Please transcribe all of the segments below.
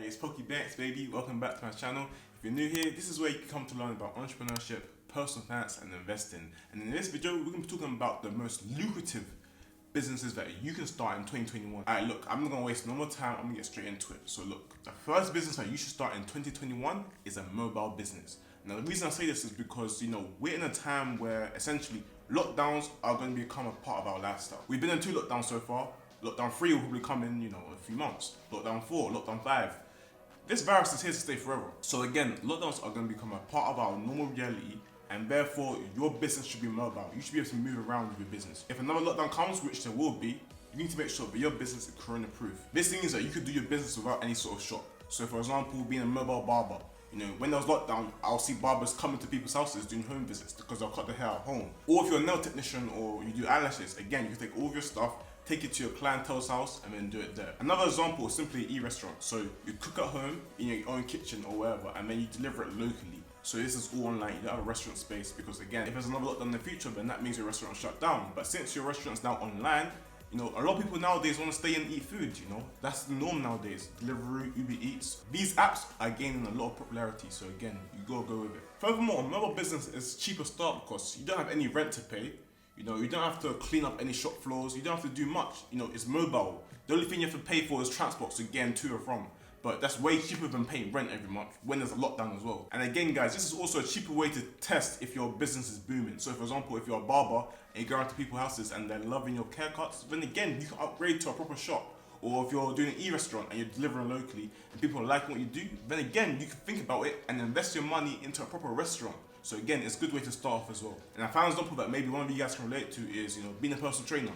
It's Poku Banks, baby. Welcome back to my channel. If you're new here, this is where you can come to learn about entrepreneurship, personal finance, and investing. And in this video, we're going to be talking about the most lucrative businesses that you can start in 2021. Alright, look, I'm not going to waste no more time. I'm going to get straight into it. So look, the first business that you should start in 2021 is a mobile business. Now, the reason I say this is because, we're in a time where essentially lockdowns are going to become a part of our lifestyle. We've been in 2 lockdowns so far. Lockdown 3 will probably come in, a few months. Lockdown 4, Lockdown 5. This virus is here to stay forever. So again, lockdowns are going to become a part of our normal reality, and therefore your business should be mobile. You should be able to move around with your business. If another lockdown comes, which there will be, you need to make sure that your business is corona proof. This means that you could do your business without any sort of shop. So for example, being a mobile barber, when there was lockdown, I'll see barbers coming to people's houses doing home visits because they'll cut their hair at home. Or if you're a nail technician or you do eyelashes, again, you can take all of your stuff, take it to your clientele's house and then do it there. Another example is simply e-restaurant. So you cook at home in your own kitchen or wherever, and then you deliver it locally. So this is all online. You don't have a restaurant space because again, if there's another lockdown in the future, then that means your restaurant shut down. But since your restaurant's now online, a lot of people nowadays want to stay and eat food, That's the norm nowadays. Deliveroo, Uber Eats. These apps are gaining a lot of popularity, so again, you gotta go with it. Furthermore, mobile business is cheaper start because you don't have any rent to pay. You don't have to clean up any shop floors. You don't have to do much. It's mobile. The only thing you have to pay for is transport, so again, to or from. But that's way cheaper than paying rent every month when there's a lockdown as well. And again, guys, this is also a cheaper way to test if your business is booming. So for example, if you're a barber and you go around to people's houses and they're loving your haircuts, then again, you can upgrade to a proper shop. Or if you're doing an e-restaurant and you're delivering locally and people are liking what you do, then again, you can think about it and invest your money into a proper restaurant. So again, it's a good way to start off as well. And I found an example that maybe one of you guys can relate to is, being a personal trainer.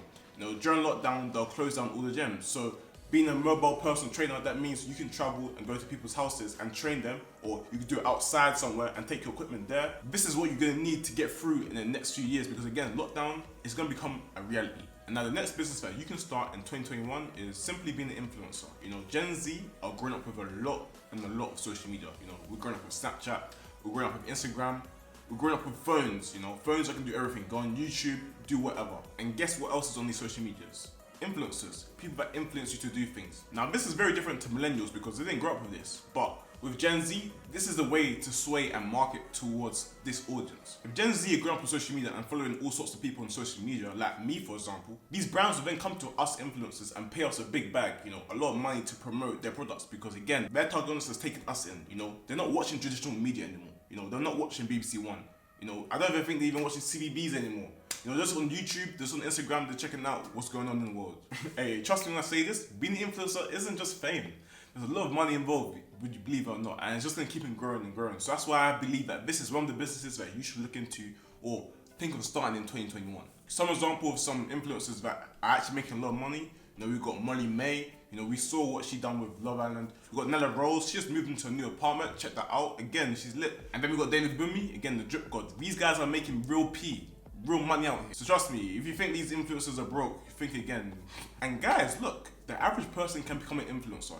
During lockdown, they'll close down all the gyms. So being a mobile personal trainer, that means you can travel and go to people's houses and train them, or you can do it outside somewhere and take your equipment there. This is what you're gonna need to get through in the next few years because again, lockdown is gonna become a reality. And now the next business that you can start in 2021 is simply being an influencer. Gen Z are growing up with a lot of social media. We're growing up with Snapchat, we're growing up with Instagram, we're growing up with phones, phones that can do everything. Go on YouTube, do whatever. And guess what else is on these social medias? Influencers, people that influence you to do things. Now this is very different to millennials because they didn't grow up with this, but with Gen Z, this is the way to sway and market towards this audience. If Gen Z are growing up on social media and following all sorts of people on social media, like me for example, these brands will then come to us influencers and pay us a big bag, a lot of money to promote their products because again, their target audience has taken us in, they're not watching traditional media anymore, they're not watching BBC One, I don't even think they're even watching CBBS anymore. They're just on YouTube, they're just on Instagram, they're checking out what's going on in the world. Hey, trust me when I say this, being an influencer isn't just fame. There's a lot of money involved, would you believe it or not, and it's just gonna keep on growing and growing. So that's why I believe that this is one of the businesses that you should look into or think of starting in 2021. Some example of some influencers that are actually making a lot of money. We've got Molly May. We saw what she done with Love Island. We've got Nella Rose. She just moved into a new apartment. Check that out. Again, she's lit. And then we've got David Boomy. Again, the drip god. These guys are making real money out here. So trust me, if you think these influencers are broke, think again. And guys, look, the average person can become an influencer.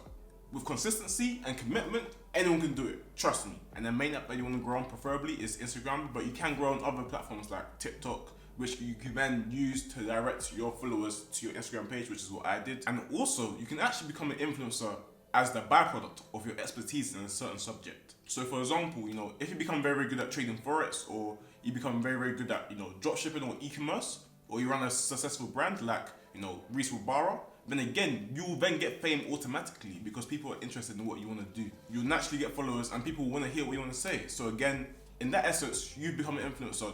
With consistency and commitment, anyone can do it. Trust me. And the main app that you want to grow on preferably is Instagram, but you can grow on other platforms like TikTok, which you can then use to direct your followers to your Instagram page, which is what I did. And also, you can actually become an influencer as the byproduct of your expertise in a certain subject. So for example, if you become very, very good at trading Forex, or you become very, very good at, dropshipping or e-commerce, or you run a successful brand like, Reese Wabara, then again, you will then get fame automatically because people are interested in what you want to do. You'll naturally get followers and people want to hear what you want to say. So again, in that essence, you become an influencer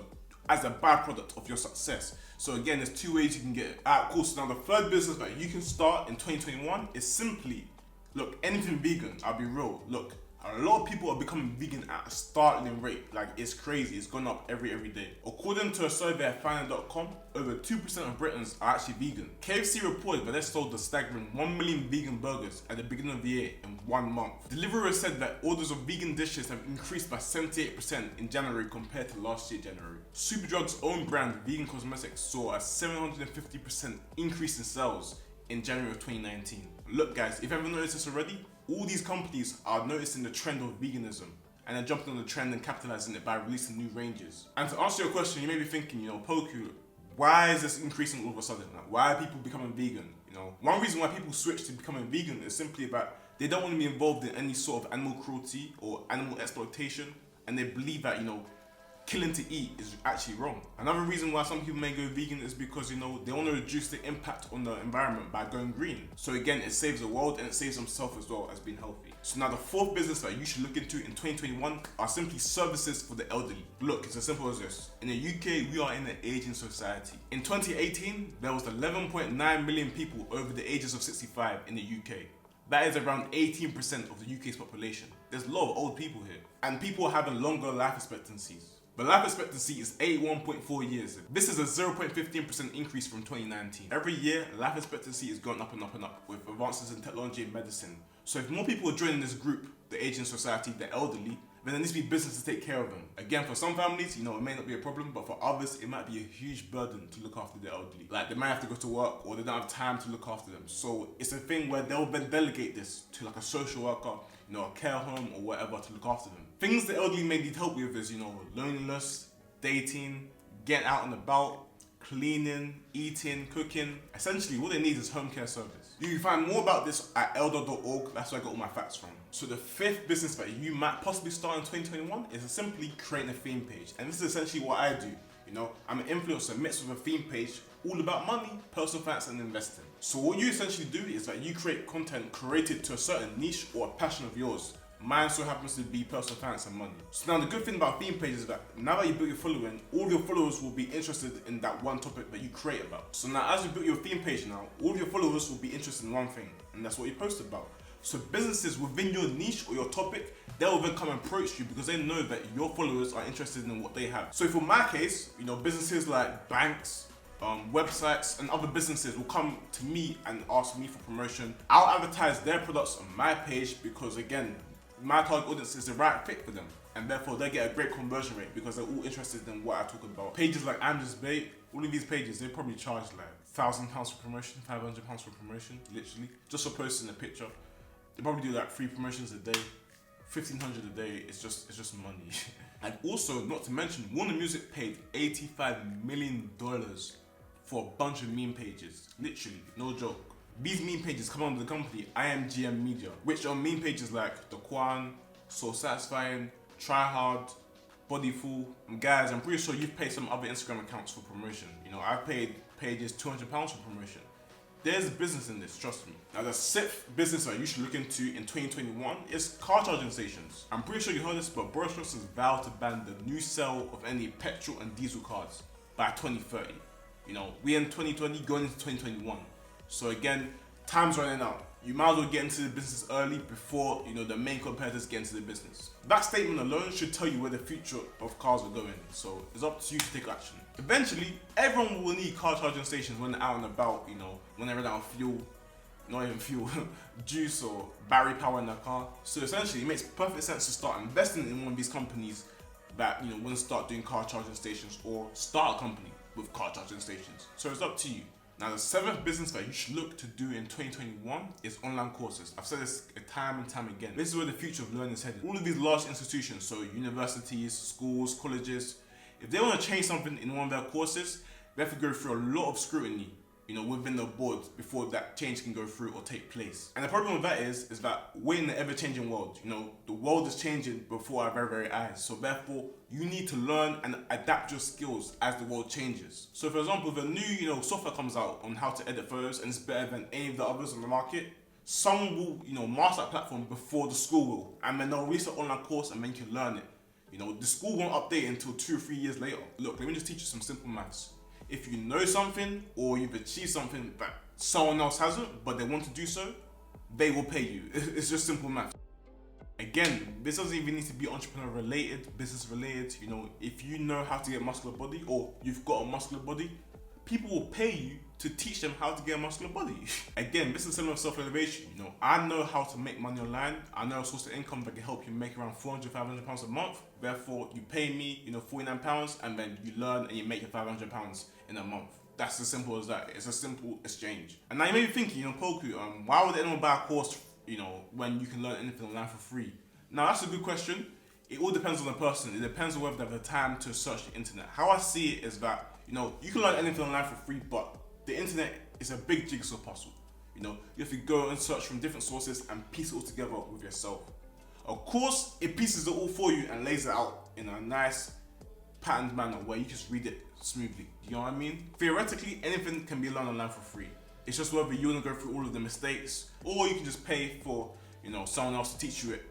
as a byproduct of your success. So again, there's 2 ways you can get it. Alright, cool. So now the third business that you can start in 2021 is simply, look, anything vegan. I'll be real. Look, a lot of people are becoming vegan at a startling rate. Like, it's crazy. It's gone up every day. According to a survey at Finder.com, over 2% of Britons are actually vegan. KFC reported that they sold a staggering 1 million vegan burgers at the beginning of the year in 1 month. Deliveroo said that orders of vegan dishes have increased by 78% in January compared to last year January. Superdrug's own brand, Vegan Cosmetics, saw a 750% increase in sales in January of 2019. Look guys, if you haven't noticed this already, all these companies are noticing the trend of veganism and they're jumping on the trend and capitalizing it by releasing new ranges. And to answer your question, you may be thinking, Poku, why is this increasing all of a sudden? Like, why are people becoming vegan? One reason why people switch to becoming vegan is simply about They don't want to be involved in any sort of animal cruelty or animal exploitation, and they believe that, killing to eat is actually wrong. Another reason why some people may go vegan is because, they want to reduce the impact on the environment by going green. So again, it saves the world and it saves themselves as well as being healthy. So now the fourth business that you should look into in 2021 are simply services for the elderly. Look, it's as simple as this. In the UK, we are in an aging society. In 2018, there was 11.9 million people over the ages of 65 in the UK. That is around 18% of the UK's population. There's a lot of old people here. And people are having longer life expectancies. But life expectancy is 81.4 years. This is a 0.15% increase from 2019. Every year, life expectancy is going up and up and up with advances in technology and medicine. So if more people are joining this group, the aging society, the elderly, then there needs to be business to take care of them. Again, for some families, it may not be a problem, but for others, it might be a huge burden to look after the elderly. Like, they might have to go to work or they don't have time to look after them. So it's a thing where they'll then delegate this to like a social worker, a care home or whatever to look after them. Things the elderly may need help with is, loneliness, dating, getting out and about, cleaning, eating, cooking. Essentially, what they need is home care service. You can find more about this at elder.org. That's where I got all my facts from. So the fifth business that you might possibly start in 2021 is simply creating a theme page. And this is essentially what I do. I'm an influencer mixed with a theme page all about money, personal finance, and investing. So what you essentially do is that you create content created to a certain niche or a passion of yours. Mine so happens to be personal finance and money. So now the good thing about theme pages is that now that you build your following, all of your followers will be interested in that one topic that you create about. So now as you build your theme page now, all of your followers will be interested in one thing, and that's what you post about. So businesses within your niche or your topic, they'll then come and approach you because they know that your followers are interested in what they have. So for my case, businesses like banks, websites and other businesses will come to me and ask me for promotion. I'll advertise their products on my page because again, my target audience is the right fit for them, and therefore they get a great conversion rate because they're all interested in what I talk about. Pages like I'm Just Bait, all of these pages, they probably charge like £1,000 for promotion, £500 for promotion, literally, just for posting a picture. They probably do like 3 promotions a day, 1,500 a day. It's just money. And also, not to mention, Warner Music paid $85 million for a bunch of meme pages. Literally, no joke. These meme pages come under the company IMGM Media, which are meme pages like The Quan, So Satisfying, Try Hard, Bodyful. And guys, I'm pretty sure you've paid some other Instagram accounts for promotion. I've paid pages £200 for promotion. There's business in this, trust me. Now the sixth business that you should look into in 2021 is car charging stations. I'm pretty sure you heard this, but Boris Johnson's vowed to ban the new sale of any petrol and diesel cars by 2030. We're in 2020 going into 2021. So again, time's running out. You might as well get into the business early before, the main competitors get into the business. That statement alone should tell you where the future of cars are going. So it's up to you to take action. Eventually, everyone will need car charging stations when they're out and about, when they run out of fuel, not even fuel, juice or battery power in their car. So essentially, it makes perfect sense to start investing in one of these companies that, want to start doing car charging stations or start a company with car charging stations. So it's up to you. Now the seventh business that you should look to do in 2021 is online courses. I've said this time and time again. This is where the future of learning is headed. All of these large institutions, so universities, schools, colleges, if they want to change something in one of their courses, they have to go through a lot of scrutiny, within the board before that change can go through or take place. And the problem with that is that we're in an ever-changing world. The world is changing before our very, very eyes. So therefore, you need to learn and adapt your skills as the world changes. So for example, if a new, software comes out on how to edit photos and it's better than any of the others on the market, someone will, master that platform before the school will. And then they'll release an online course and then you can learn it. The school won't update until 2 or 3 years later. Look, let me just teach you some simple maths. If you know something or you've achieved something that someone else hasn't, but they want to do so, they will pay you. It's just simple math. Again, this doesn't even need to be entrepreneur related, business related. If you know how to get a muscular body or you've got a muscular body, people will pay you to teach them how to get a muscular body. Again, this is similar to self-elevation. I know how to make money online. I know a source of income that can help you make around £400, £500 a month. Therefore, you pay me, £49, and then you learn and you make your £500 in a month. That's as simple as that. It's a simple exchange. And now you may be thinking, Poku, why would anyone buy a course, when you can learn anything online for free? Now that's a good question. It all depends on the person. It depends on whether they have the time to search the internet. How I see it is that, you can learn anything online for free, but the internet is a big jigsaw puzzle. You know, you have to go and search from different sources and piece it all together with yourself. Of course, it pieces it all for you and lays it out in a nice patterned manner where you just read it smoothly. Do you know what I mean? Theoretically, anything can be learned online for free. It's just whether you want to go through all of the mistakes or you can just pay for, you know, someone else to teach you it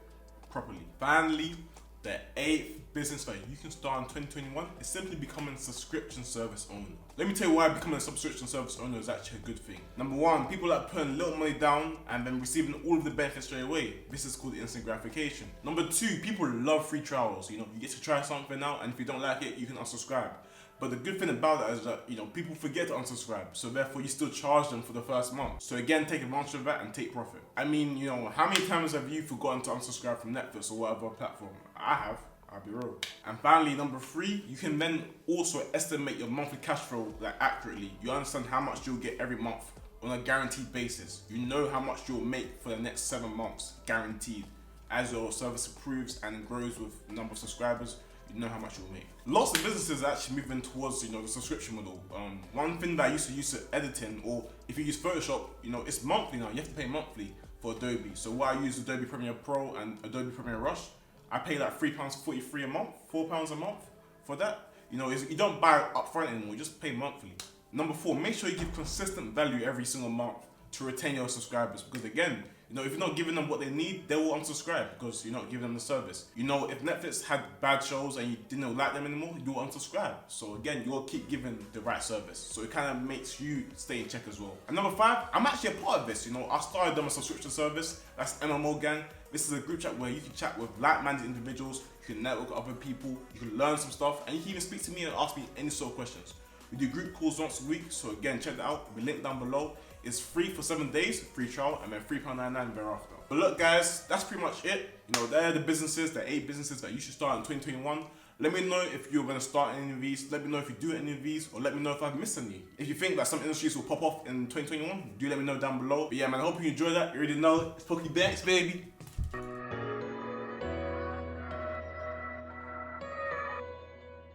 properly. Finally, the 8th business that you can start in 2021 is simply becoming a subscription service owner. Let me tell you why becoming a subscription service owner is actually a good thing. Number one, people are putting little money down and then receiving all of the benefits straight away. This is called instant gratification. Number two, people love free trials. You know, you get to try something out, and if you don't like it, you can unsubscribe. But the good thing about that is that, you know, people forget to unsubscribe, so therefore you still charge them for the first month. So again, take advantage of that and take profit. I mean, you know, how many times have you forgotten to unsubscribe from Netflix or whatever platform? I have. I'll be real. And finally, number three, you can then also estimate your monthly cash flow like accurately. You understand how much you'll get every month on a guaranteed basis. You know how much you'll make for the next 7 months, guaranteed. As your service improves and grows with the number of subscribers, you know how much you'll make. Lots of businesses are actually moving towards, you know, the subscription model. One thing that I used to use to editing, or if you use Photoshop, you know, it's monthly now. You have to pay monthly for Adobe. So while I use Adobe Premiere Pro and Adobe Premiere Rush, I pay like £3.43 a month, £4 a month for that. You know, you don't buy it up front anymore, you just pay monthly. Number four, make sure you give consistent value every single month to retain your subscribers, because again, you know, if you're not giving them what they need, they will unsubscribe because you're not giving them the service. You know, if Netflix had bad shows and you didn't like them anymore, you will unsubscribe. So again, you'll keep giving the right service. So it kind of makes you stay in check as well. And number five, I'm actually a part of this. You know, I started on a subscription service. That's MMO Gang. This is a group chat where you can chat with like-minded individuals, you can network with other people, you can learn some stuff, and you can even speak to me and ask me any sort of questions. We do group calls once a week, so again, check that out. We link down below. It's free for 7 days, free trial, and then £3.99 thereafter. But look guys, that's pretty much it. You know, they're the businesses, the 8 businesses that you should start in 2021. Let me know if you're going to start any of these. Let me know if you do any of these, or let me know if I've missed any. If you think that some industries will pop off in 2021, do let me know down below. But yeah man, I hope you enjoyed that. You already know, it's Poku Banks, baby.